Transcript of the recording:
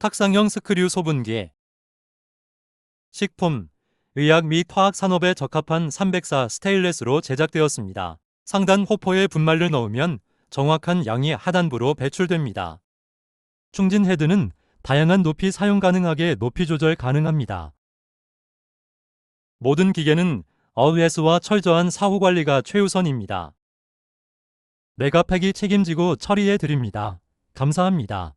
탁상형 스크류 소분기. 식품, 의학 및 화학 산업에 적합한 304 스테인리스로 제작되었습니다. 상단 호포에 분말을 넣으면 정확한 양이 하단부로 배출됩니다. 충진 헤드는 다양한 높이 사용 가능하게 높이 조절 가능합니다. 모든 기계는 AOS와 철저한 사후 관리가 최우선입니다. 메가팩이 책임지고 처리해 드립니다. 감사합니다.